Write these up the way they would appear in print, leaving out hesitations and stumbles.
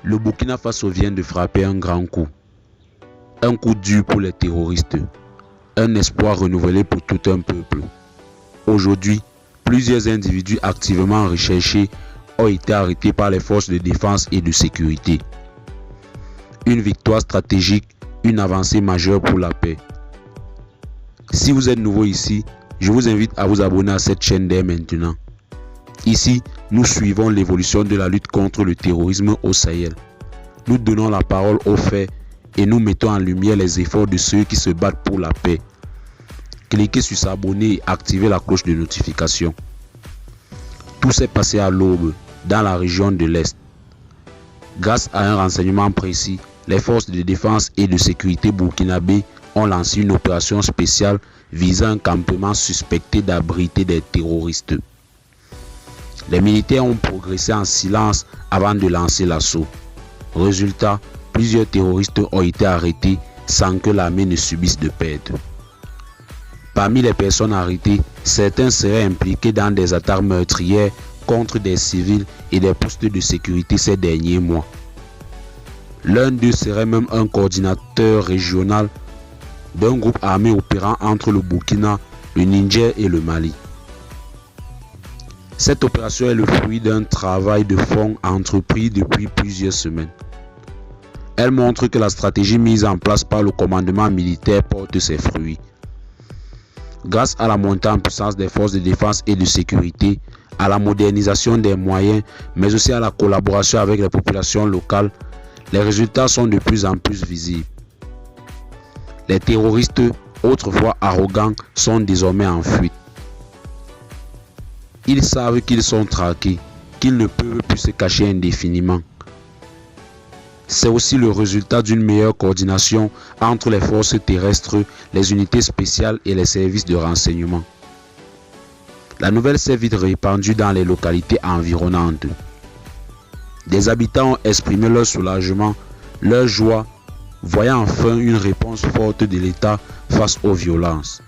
Le Burkina Faso vient de frapper un grand coup. Un coup dur pour les terroristes. Un espoir renouvelé pour tout un peuple. Aujourd'hui, plusieurs individus activement recherchés ont été arrêtés par les forces de défense et de sécurité. Une victoire stratégique, une avancée majeure pour la paix. Si vous êtes nouveau ici, je vous invite à vous abonner à cette chaîne dès maintenant. Ici, nous suivons l'évolution de la lutte contre le terrorisme au Sahel. Nous donnons la parole aux faits et nous mettons en lumière les efforts de ceux qui se battent pour la paix. Cliquez sur s'abonner et activez la cloche de notification. Tout s'est passé à l'aube, dans la région de l'Est. Grâce à un renseignement précis, les forces de défense et de sécurité burkinabées ont lancé une opération spéciale visant un campement suspecté d'abriter des terroristes. Les militaires ont progressé en silence avant de lancer l'assaut. Résultat, plusieurs terroristes ont été arrêtés sans que l'armée ne subisse de pertes. Parmi les personnes arrêtées, certains seraient impliqués dans des attaques meurtrières contre des civils et des postes de sécurité ces derniers mois. L'un d'eux serait même un coordinateur régional d'un groupe armé opérant entre le Burkina, le Niger et le Mali. Cette opération est le fruit d'un travail de fond entrepris depuis plusieurs semaines. Elle montre que la stratégie mise en place par le commandement militaire porte ses fruits. Grâce à la montée en puissance des forces de défense et de sécurité, à la modernisation des moyens, mais aussi à la collaboration avec les populations locales, les résultats sont de plus en plus visibles. Les terroristes, autrefois arrogants, sont désormais en fuite. Ils savent qu'ils sont traqués, qu'ils ne peuvent plus se cacher indéfiniment. C'est aussi le résultat d'une meilleure coordination entre les forces terrestres, les unités spéciales et les services de renseignement. La nouvelle s'est vite répandue dans les localités environnantes. Des habitants ont exprimé leur soulagement, leur joie, voyant enfin une réponse forte de l'État face aux violences.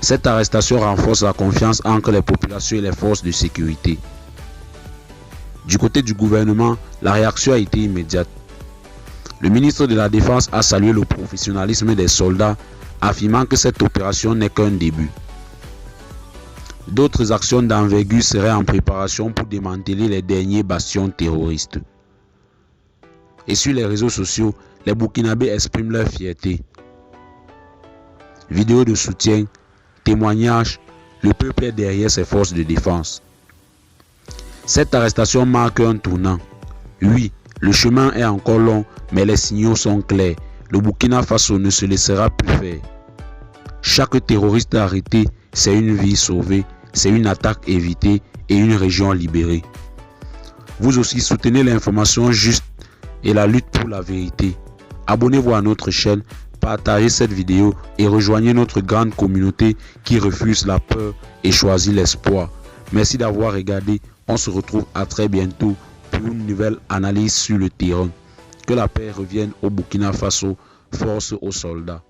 Cette arrestation renforce la confiance entre les populations et les forces de sécurité. Du côté du gouvernement, la réaction a été immédiate. Le ministre de la Défense a salué le professionnalisme des soldats, affirmant que cette opération n'est qu'un début. D'autres actions d'envergure seraient en préparation pour démanteler les derniers bastions terroristes. Et sur les réseaux sociaux, les Burkinabés expriment leur fierté. Vidéos de soutien, témoignages, le peuple est derrière ses forces de défense. Cette arrestation marque un tournant. Oui, le chemin est encore long, mais les signaux sont clairs. Le Burkina Faso ne se laissera plus faire. Chaque terroriste arrêté, c'est une vie sauvée, c'est une attaque évitée et une région libérée. Vous aussi soutenez l'information juste et la lutte pour la vérité. Abonnez-vous à notre chaîne, partagez cette vidéo et rejoignez notre grande communauté qui refuse la peur et choisit l'espoir. Merci d'avoir regardé. On se retrouve à très bientôt pour une nouvelle analyse sur le terrain. Que la paix revienne au Burkina Faso, force aux soldats.